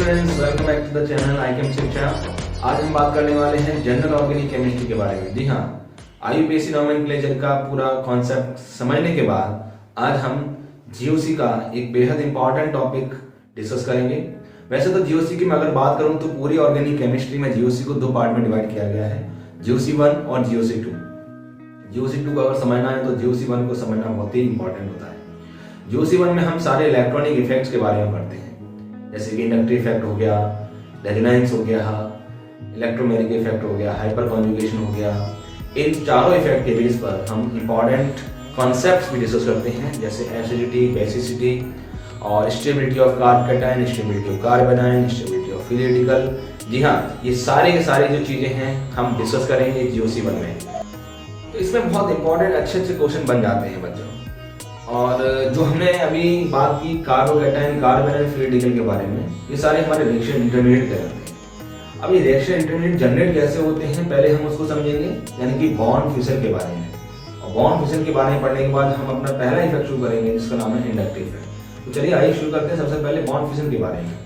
Students, welcome back to the channel I chem Shiksha. आज हम बात करने वाले हैं जनरल ऑर्गेनिक केमिस्ट्री के बारे में। जी हाँ, आईयूपीएसी नोमेनक्लेचर का पूरा कॉन्सेप्ट समझने के बाद आज हम जीओसी का एक बेहद इंपॉर्टेंट टॉपिक डिस्कस करेंगे। वैसे तो जीओसी की मैं अगर बात करूं तो पूरी ऑर्गेनिक केमिस्ट्री में जीओसी को दो पार्ट में डिवाइड किया गया है, जीओसी 1 और जीओसी 2। जीओसी 2 को अगर समझना है तो जीओसी 1 को समझना बहुत ही इंपॉर्टेंट होता है। जीओसी 1 में हम सारे इलेक्ट्रॉनिक इफेक्ट्स के बारे में पढ़ते हैं, जैसे कि इंडक्टिव इफेक्ट हो गया, रेजोनेंस हो गया, इलेक्ट्रोमैग्नेटिक इफेक्ट हो गया, हाइपर कॉन्जुगेशन हो गया। इन चारों इफेक्ट के बेस पर हम इंपॉर्टेंट कॉन्सेप्ट्स भी डिस्कस करते हैं, जैसे एसिडिटी, बेसिसिटी और stability of carbocation, stability of carbanion, stability of free radical. जी हाँ, ये सारे के सारे जो चीजें हैं हम डिस्कस करेंगे जीओसी 1 में। तो इसमें बहुत इंपॉर्टेंट अच्छे क्वेश्चन बन जाते हैं बच्चों। और जो हमने अभी बात की कार्बोकैटायन, कार्बोनाइन, फ्री रेडिकल के बारे में, ये सारे हमारे रिएक्शन इंटरमीडिएट कहलाते हैं। अब ये रिएक्शन इंटरमीडिएट जनरेट कैसे होते हैं पहले हम उसको समझेंगे, यानी कि बॉन्ड फिशन के बारे में। और बॉन्ड फिशन के बारे में पढ़ने के बाद हम अपना पहला इफेक्ट शुरू करेंगे जिसका नाम है इंडक्टिव इफेक्ट। तो चलिए आइए शुरू करते हैं सबसे पहले बॉन्ड फिशन के बारे में।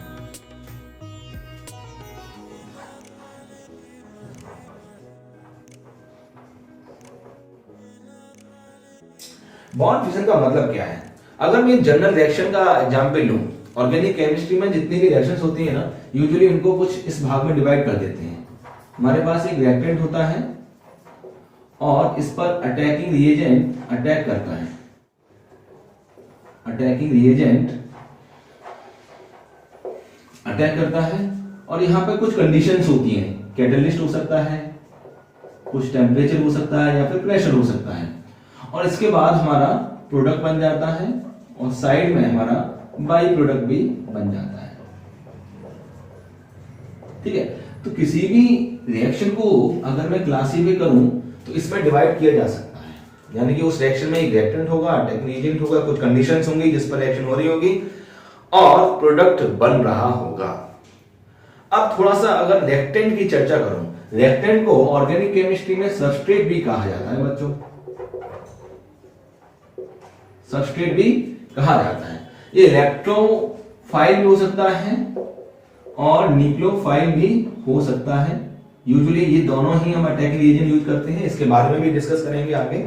बॉन्ड फिशन का मतलब क्या है? अगर मैं जनरल रिएक्शन का एग्जांपल लूं, ऑर्गेनिक केमिस्ट्री में जितनी भी रिएक्शंस होती है ना, यूजुअली उनको कुछ इस भाग में डिवाइड कर देते हैं। हमारे पास एक रिएक्टेंट होता है और इस पर अटैकिंग रिएजेंट अटैक करता है। अटैकिंग रिएजेंट अटैक करता है और यहां पे कुछ कंडीशंस होती हैं। कैटलिस्ट हो सकता है, कुछ टेम्परेचर हो सकता है या फिर प्रेशर हो सकता है। और इसके बाद हमारा प्रोडक्ट बन जाता है और साइड में हमारा बाई प्रोडक्ट भी बन जाता है। ठीक है, तो किसी भी रिएक्शन को अगर मैं क्लासिफाई करूं तो इसमें डिवाइड किया जा सकता है, यानी कि उस रिएक्शन में एक रिएक्टेंट होगा, अटैकिंग एजेंट होगा, कुछ कंडीशंस होंगी जिस पर रिएक्शन हो रही होगी और प्रोडक्ट बन रहा होगा। अब थोड़ा सा अगर रिएक्टेंट की चर्चा करूं, रिएक्टेंट को ऑर्गेनिक केमिस्ट्री में सबस्ट्रेट भी कहा जाता है बच्चों, सबस्ट्रेट भी कहा जाता है। ये इलेक्ट्रोफाइल भी हो सकता है और न्यूक्लियोफाइल भी हो सकता है। यूजुअली ये दोनों ही हम अटैकिंग एजेंट यूज करते हैं, इसके बारे में भी डिस्कस करेंगे आगे।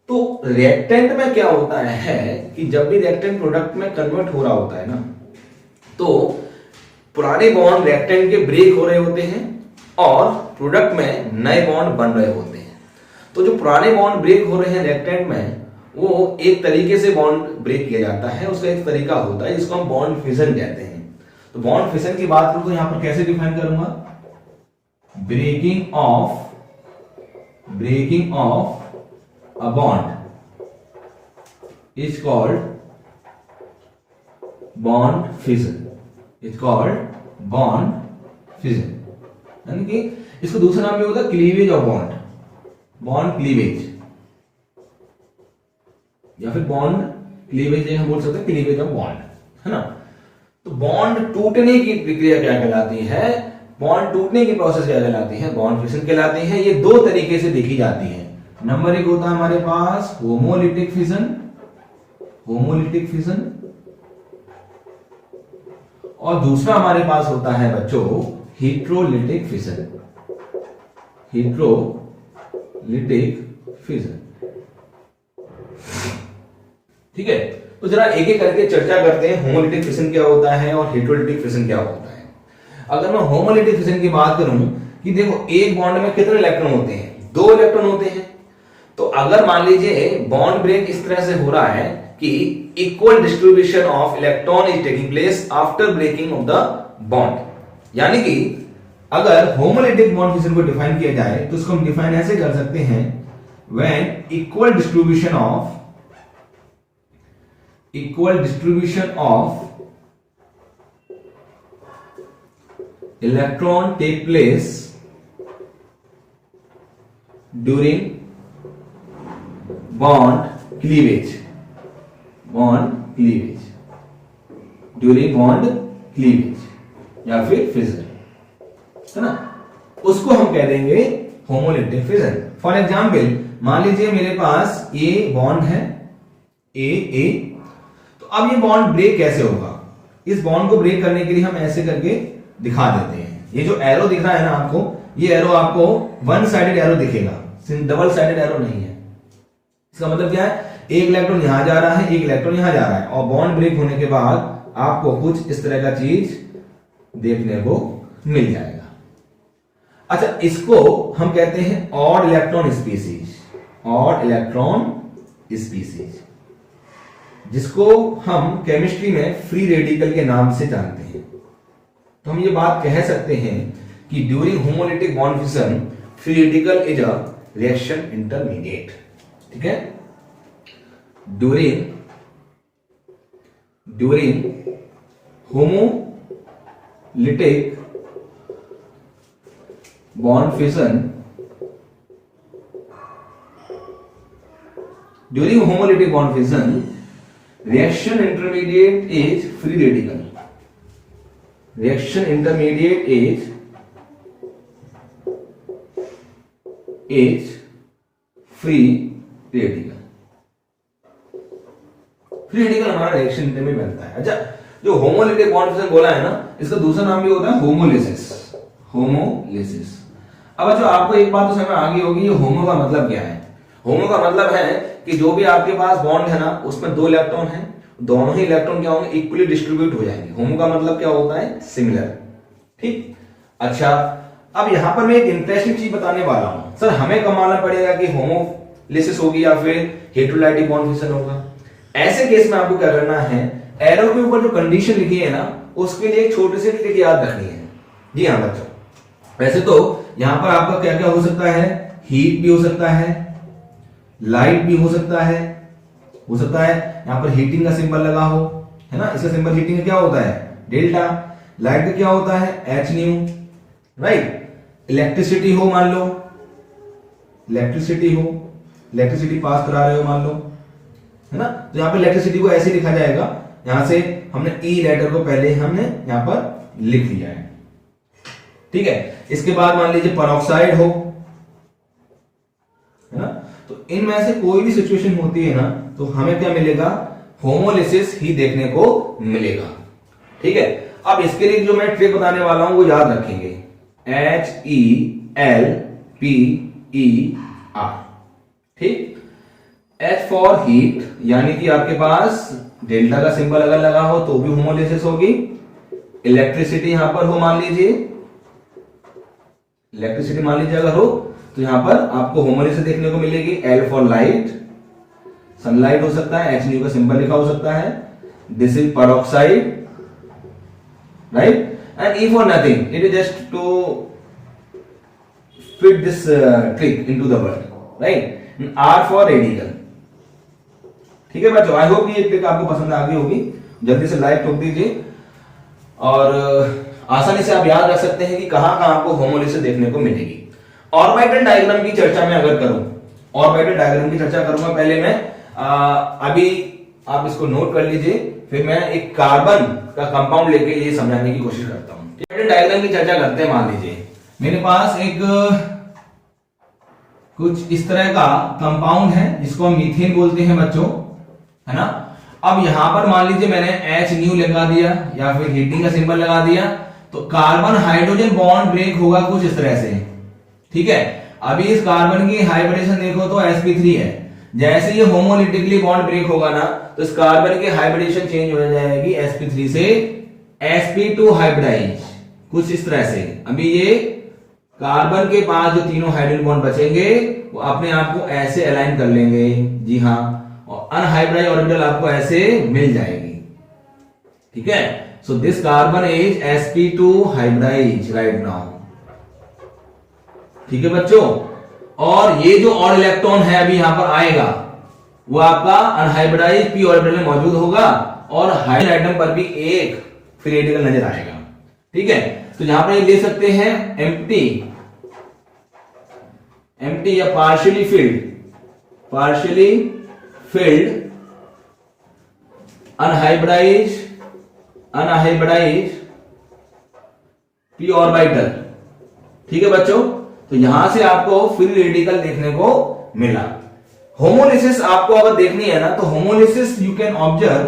तो रिएक्टेंट में क्या होता है कि जब भी रिएक्टेंट प्रोडक्ट में कन्वर्ट हो रहा होता है ना, तो पुराने बॉन्ड रिएक्टेंट के ब्रेक हो रहे होते हैं और प्रोडक्ट में नए बॉन्ड बन रहे होते हैं। तो जो पुराने बॉन्ड ब्रेक हो रहे हैं रिएक्टेंट में, वो एक तरीके से बॉन्ड ब्रेक किया जाता है, उसका एक तरीका होता है जिसको हम बॉन्ड फिशन कहते हैं। तो बॉन्ड फिशन की बात करूं तो यहां पर कैसे डिफाइन करूंगा? Breaking of a bond is called bond fission, is called bond fission. यानी कि इसको दूसरा नाम भी होता है cleavage of bond, bond cleavage या फिर बॉन्ड क्लीवेज हम बोल सकते हैं, क्लीवेज ऑफ बॉन्ड, है ना। तो बॉन्ड टूटने की प्रक्रिया क्या कहलाती है? बॉन्ड टूटने की प्रोसेस क्या कहलाती है? बॉन्ड फिशन कहलाती है। ये दो तरीके से देखी जाती है। नंबर एक होता है हमारे पास होमोलिटिक फिशन, होमोलिटिक फिशन, और दूसरा हमारे पास होता है बच्चों हेट्रोलिटिक फिशन, हेट्रोलिटिक फिशन। ठीक है, तो जरा एक एक करके चर्चा करते हैं होमोलिटिक फिशन क्या होता है और हेट्रोलिटिक फिशन क्या होता है। अगर मैं होमोलिटिक फिशन की बात करूं कि देखो एक बॉन्ड में कितने इलेक्ट्रॉन होते हैं? 2 इलेक्ट्रॉन होते हैं। तो अगर मान लीजिए बॉन्ड ब्रेक इस तरह से हो रहा है कि equal distribution of electron is taking place after breaking of the bond, यानी कि अगर होमोलिटिक बॉन्ड फिशन को डिफाइन किया जाए तो इसको हम डिफाइन ऐसे कर सकते हैं, when equal distribution of electron take place during bond cleavage, during bond cleavage या फिर फिजन, है ना, उसको हम कह देंगे होमोलिटिक फिजन। फॉर एग्जाम्पल मान लीजिए मेरे पास ए बॉन्ड है, ए, तो अब ये बॉन्ड ब्रेक कैसे होगा? इस बॉन्ड को ब्रेक करने के लिए हम ऐसे करके दिखा देते हैं। ये जो एरो दिख रहा है ना आपको, ये एरो आपको वन साइडेड एरो दिखेगा, डबल साइडेड एरो नहीं है। इसका मतलब क्या है, एक इलेक्ट्रॉन यहां जा रहा है, एक इलेक्ट्रॉन यहां जा रहा है, और बॉन्ड ब्रेक होने के बाद आपको कुछ इस तरह का चीज देखने को मिल जाएगा। अच्छा, इसको हम कहते हैं odd electron species, odd electron species, जिसको हम केमिस्ट्री में फ्री रेडिकल के नाम से जानते हैं। तो हम ये बात कह सकते हैं कि during homolytic bond fission free radical is a reaction intermediate. ठीक है, during homolytic bond fission, during homolytic bond fission reaction intermediate is free radical, reaction intermediate is free radical, free radical हमारा रिएक्शन इंटरमीडिएट बनता है। अच्छा, जो homolytic bond fission बोला है ना, इसका दूसरा नाम भी होता है होमोलिसिस, होमोलिसिस। अब जो आपको एक बात तो समझ में आ गई होगी, ये होमो का मतलब क्या है। होमो का मतलब है कि जो भी आपके पास बॉन्ड है ना, उसमें दो इलेक्ट्रॉन है, दोनों ही इलेक्ट्रॉन क्या होंगे, इक्वली डिस्ट्रीब्यूट हो जाएंगे। होमो का मतलब क्या होता है, सिमिलर। ठीक, अच्छा, अब यहां पर मैं एक इंटरेस्टिंग चीज बताने वाला हूं। सर हमें कब मानना पड़ेगा कि होमोलिसिस होगी या फिर हेटेरोलाइटिक बॉन्ड फिशन होगा। ऐसे केस में आपको क्या करना है, एरो के ऊपर जो कंडीशन लिखी है ना, उसके लिए एक छोटी सी ट्रिक याद रखनी है। जी हाँ बच्चों, वैसे तो यहां पर आपका क्या क्या हो सकता है, हीट भी हो सकता है, लाइट भी हो सकता है यहां पर हीटिंग का सिंबल लगा हो, है ना, इसका सिंबल हीटिंग का क्या होता है, डेल्टा। लाइट का क्या होता है, एच न्यू, राइट। इलेक्ट्रिसिटी हो, मान लो इलेक्ट्रिसिटी पास करा रहे हो मान लो, है ना, तो यहां पर इलेक्ट्रिसिटी को ऐसे लिखा जाएगा। यहां से हमने ई लेटर को पहले हमने यहां पर लिख लिया है। ठीक है, इसके बाद मान लीजिए परऑक्साइड हो, है ना, तो इनमें से कोई भी सिचुएशन होती है ना, तो हमें क्या मिलेगा, होमोलिसिस ही देखने को मिलेगा। ठीक है, अब इसके लिए जो मैं ट्रिक बताने वाला हूं वो याद रखेंगे, HELPER। ठीक, H फॉर हीट, यानी कि आपके पास डेल्टा का सिंबल अगर लगा हो तो भी होमोलिसिस होगी। इलेक्ट्रिसिटी यहां पर हो, मान लीजिए अगर हो तो यहां पर आपको होमोलिसिस देखने को मिलेगी। L फॉर लाइट, सनलाइट हो सकता है, H न्यू का सिंबल लिखा हो सकता है। This is peroxide, right, and E for nothing, it is just to fit this trick into the word, right. R for radical. ठीक है बच्चों, आई होप ये ट्रिक आपको पसंद आ गई होगी। जल्दी से लाइक ठोक दीजिए और आसानी से आप याद रख सकते हैं कि कहां कहां आपको होमोलिसिस देखने को मिलेगी। ऑर्बिटल डायग्राम की चर्चा मैं अगर करूं, ऑर्बिटल डायग्राम की चर्चा करूंगा, पहले मैं अभी आप इसको नोट कर लीजिए, फिर मैं एक कार्बन का कंपाउंड लेके ये समझाने की कोशिश करता हूं। ऑर्बिटल डायग्राम की चर्चा करते हैं। मान लीजिए मेरे पास एक कुछ इस तरह का कंपाउंड है जिसको हम मीथेन बोलते हैं बच्चों, है ना। अब यहां पर मान लीजिए मैंने H न्यू लगा दिया या फिर हीटिंग का सिंबल लगा दिया, तो कार्बन हाइड्रोजन बॉन्ड ब्रेक होगा कुछ इस तरह से। ठीक है, अभी इस कार्बन की हाइब्रिडेशन देखो तो sp3 है। जैसे ये होमोलिटिकली बॉन्ड ब्रेक होगा ना, तो इस कार्बन की हाइब्रिडेशन चेंज हो जाएगी sp3 से sp2 हाइब्रिडाइज, कुछ इस तरह से। अभी ये कार्बन के पास जो तीनों हाइड्रोजन बॉन्ड बचेंगे वो अपने आप को ऐसे अलाइन कर लेंगे, जी हाँ, और अनहाइब्रिडाइज ऑर्बिटल आपको ऐसे मिल जाएगी। ठीक है, so this carbon is sp2 hybridize right now. ठीक है बच्चों, और ये जो ऑड इलेक्ट्रॉन है अभी यहां पर आएगा वो आपका अनहाइब्रिडाइज p ऑर्बिटल में मौजूद होगा और हाइड्रोजन एटम पर भी एक फ्री रेडिकल नजर आएगा। ठीक है, तो यहां पर ले सकते हैं एम्प्टी या partially field unhybridised p orbital. ठीक है बच्चों, तो यहां से आपको फ्री रेडिकल देखने को मिला। होमोलिसिस आपको अगर देखनी है ना, तो homolysis you can observe,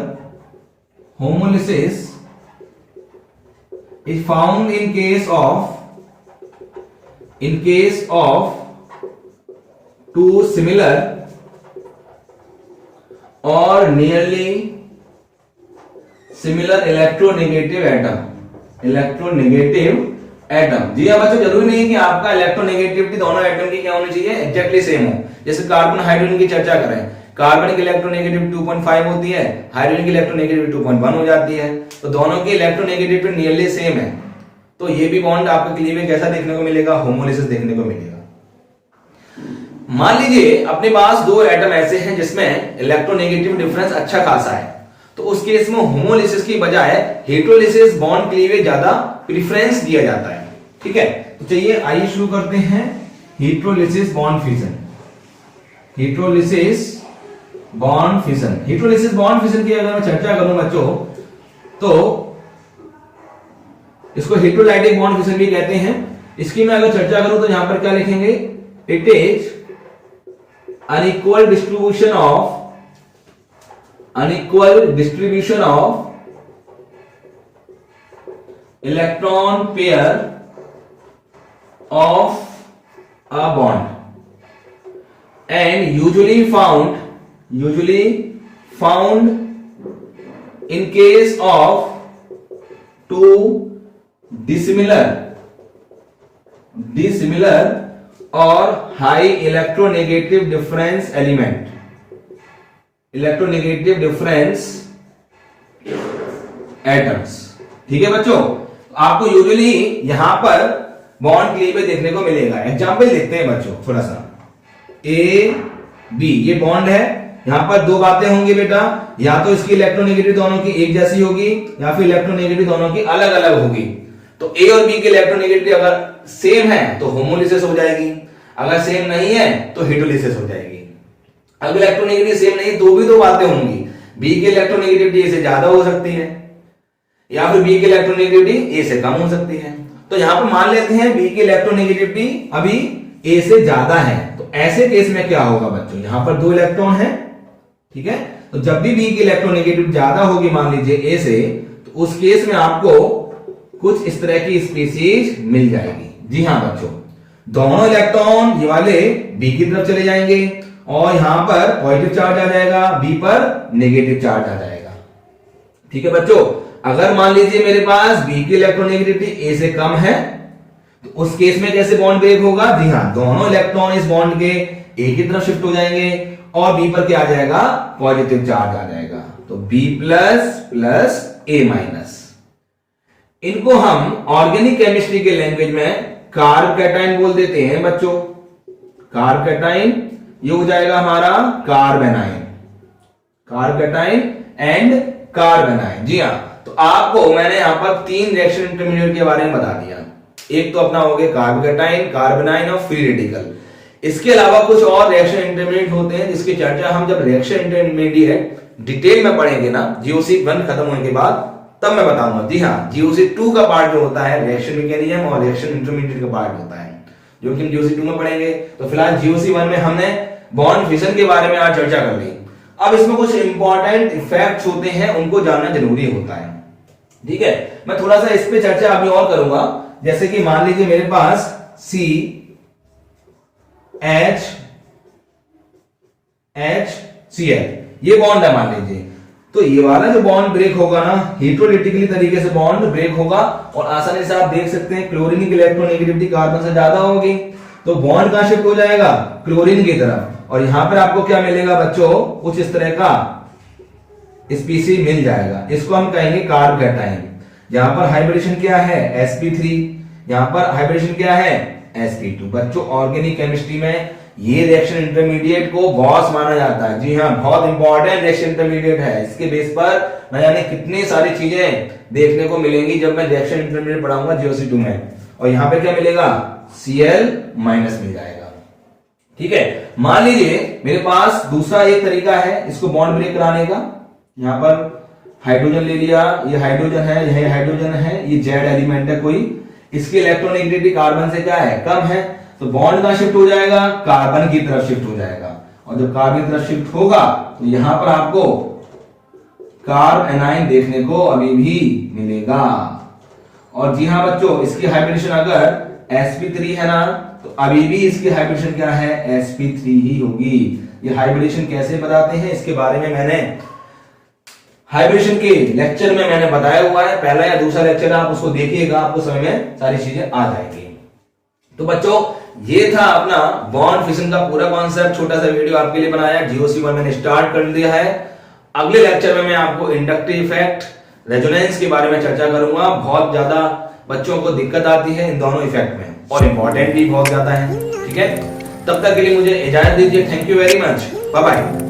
homolysis is found in case of two similar or nearly similar electronegative atom. जी हाँ बच्चों, जरूरी नहीं है कि आपका इलेक्ट्रोनेगेटिविटी दोनों एटम की क्या होनी चाहिए, एग्जैक्टली सेम हो। जैसे कार्बन हाइड्रोजन की चर्चा करें, कार्बन की इलेक्ट्रोनेगेटिविटी 2.5 होती है, हाइड्रोजन की इलेक्ट्रोनेगेटिविटी 2.1 हो जाती है, तो दोनों की इलेक्ट्रोनेगेटिविटी नियरली सेम है। तो ये भी बॉन्ड आपको क्लीव में कैसा देखने को मिलेगा, होमोलिसिस देखने को मिलेगा। मान लीजिए अपने पास दो एटम ऐसे हैं जिसमें इलेक्ट्रोनेगेटिव डिफरेंस अच्छा खासा है, तो उस केस में होमोलिसिस की बजाय हेटेरोलिसिस बॉन्ड क्लीवेज ज्यादा प्रेफरेंस दिया जाता है। ठीक है, तो चलिए आइए शुरू करते हैं हेटेरोलिसिस बॉन्ड फिशन। हेटेरोलिसिस बॉन्ड फिशन की अगर मैं चर्चा करूं बच्चों, तो इसको हेटेरोलाइटिक बॉन्ड फिशन भी कहते हैं। इसकी मैं अगर चर्चा करूं तो यहां पर क्या लिखेंगे, it is unequal distribution of electron pair of a bond and usually found in case of two dissimilar or high electronegative difference atoms। ठीक है बच्चों, आपको यूजुअली यहां पर बॉन्ड क्लीवेज देखने को मिलेगा। एग्जांपल देखते हैं बच्चों थोड़ा सा, ए बी ये बॉन्ड है, यहां पर दो बातें होंगी बेटा, या तो इसकी इलेक्ट्रोनेगेटिव दोनों की एक जैसी होगी या फिर इलेक्ट्रोनेगेटिव दोनों की अलग अलग होगी। तो ए और बी की इलेक्ट्रोनेगेटिव अगर सेम है तो होमोलिसिस हो जाएगी, अगर सेम नहीं है तो हेटेरोलिसिस हो जाएगी। अगर इलेक्ट्रोनेगेटिव सेम नहीं, तो भी दो बातें होंगी, बी की इलेक्ट्रोनेगेटिविटी ए से ज्यादा हो सकती है या फिर बी की इलेक्ट्रोनेगेटिविटी ए से कम हो सकती है। तो यहां पर मान लेते हैं बी की इलेक्ट्रोनेगेटिविटी अभी ए से ज्यादा है, तो ऐसे केस में क्या होगा बच्चों, यहां पर दो इलेक्ट्रॉन है, ठीक है, तो जब भी बी की इलेक्ट्रोनेगेटिविटी ज्यादा होगी मान लीजिए ए से, तो उस केस में आपको कुछ इस तरह की स्पीसीज मिल जाएगी। जी हाँ बच्चों, दोनों इलेक्ट्रॉन ये वाले बी की तरफ चले जाएंगे और यहां पर पॉजिटिव चार्ज आ जाएगा, बी पर नेगेटिव चार्ज आ जाएगा। ठीक है बच्चों, अगर मान लीजिए मेरे पास बी की इलेक्ट्रोनेगेटिविटी ए से कम है, तो उस केस में कैसे बॉन्ड ब्रेक होगा, जी हाँ, दोनों इलेक्ट्रॉन इस बॉन्ड के ए की तरफ शिफ्ट हो जाएंगे और बी पर क्या आ जाएगा, पॉजिटिव चार्ज आ जाएगा। तो बी प्लस प्लस ए माइनस, इनको हम ऑर्गेनिक केमिस्ट्री के लैंग्वेज में कार्ब कैटाइन बोल देते हैं बच्चों। कार्ब कैटाइन ये हो जाएगा हमारा carbanion, carbocation and carbanion. जी हाँ, तो आपको मैंने यहां पर तीन रिएक्शन इंटरमीडिएट के बारे में बता दिया। एक तो अपना हो गया कार्ब कैटाइन, कार्बेनाइन और फ्री रेडिकल। इसके अलावा कुछ और रिएक्शन इंटरमीडिएट होते हैं जिसकी चर्चा हम जब रिएक्शन इंटरमीडिएट डिटेल में पढ़ेंगे ना, जीओसी 1 खत्म होने के बाद, तब मैं बताऊंगा। जी हाँ, जीओसी 2 का पार्ट जो होता है रिएक्शन मैकेनिज्म और रिएक्शन इंटरमीडिएट का पार्ट होता है, जो कि हम जीओसी 2 में पढ़ेंगे। तो फिलहाल जीओसी 1 में हमने बॉन्ड फिशन के बारे में आज चर्चा कर ली। अब इसमें कुछ इंपॉर्टेंट इफेक्ट्स होते हैं, उनको जानना जरूरी होता है। ठीक है, मैं थोड़ा सा इस पे चर्चा अभी और करूंगा। जैसे कि मान लीजिए मेरे पास सी एच सी एल ये बॉन्ड है मान लीजिए, तो ये वाला जो बॉन्ड ब्रेक होगा ना, हेटेरोलिटिकली तरीके से बॉन्ड ब्रेक होगा और आसानी से आप देख सकते हैं क्लोरीन की इलेक्ट्रोनेगेटिविटी कार्बन से ज्यादा होगी, तो बॉन्ड कहां शिफ्ट हो जाएगा, क्लोरीन की तरफ। और यहां पर आपको क्या मिलेगा बच्चों, कुछ इस तरह का स्पीसीज मिल जाएगा, इसको हम कहेंगे कार्ब कैटाइन। यहां पर हाइब्रिडेशन क्या है, sp3, यहां पर हाइब्रिडेशन क्या है, sp2। बच्चों ऑर्गेनिक केमिस्ट्री में ये रिएक्शन इंटरमीडिएट को बॉस माना जाता है। जी हाँ, बहुत इंपॉर्टेंट रिएक्शन इंटरमीडिएट है। इसके बेस पर न जाने कितनी सारी चीजें देखने को मिलेंगी जब मैं रिएक्शन इंटरमीडिएट पढ़ाऊंगा जीओसी 2 में। और यहां पे क्या मिलेगा, Cl माइनस मिल जाएगा। ठीक है, मान लीजिए मेरे पास दूसरा एक तरीका है इसको बॉन्ड ब्रेक कराने का। यहां पर हाइड्रोजन ले लिया, ये हाइड्रोजन है, यह हाइड्रोजन है, ये जेड एलिमेंट है कोई, इसकी इलेक्ट्रोनेगेटिविटी कार्बन से क्या है, कम है, तो बॉन्ड कहां शिफ्ट हो जाएगा, कार्बन की तरफ शिफ्ट हो जाएगा। और जब कार्बन की तरफ शिफ्ट होगा तो यहां पर आपको कार्ब एनाइन देखने को अभी भी मिलेगा। और जी हाँ बच्चों, इसकी हाइब्रिडेशन अगर sp3 है ना, तो अभी भी इसकी हाइब्रिडेशन क्या है, sp3 ही होगी। ये हाइब्रिडेशन कैसे बताते हैं इसके बारे में मैंने हाइब्रिडेशन के लेक्चर में मैंने बताया हुआ है, पहला या दूसरा लेक्चर आप उसको देखिएगा, आपको समझ में सारी चीजें आ जाएंगी। तो बच्चों ये था अपना बॉन्ड फिशन का पूरा कॉन्सेप्ट, छोटा सा वीडियो आपके लिए बनाया, GOC1 मैंने स्टार्ट कर दिया है। अगले लेक्चर में मैं आपको इंडक्टिव इफेक्ट, रेजोनेंस के बारे में चर्चा करूंगा। बहुत ज्यादा बच्चों को दिक्कत आती है इन दोनों इफेक्ट में और इंपॉर्टेंट भी बहुत ज्यादा है, ठीक है। तब तक के लिए मुझे इजाजत दीजिए। Thank you very much, bye bye.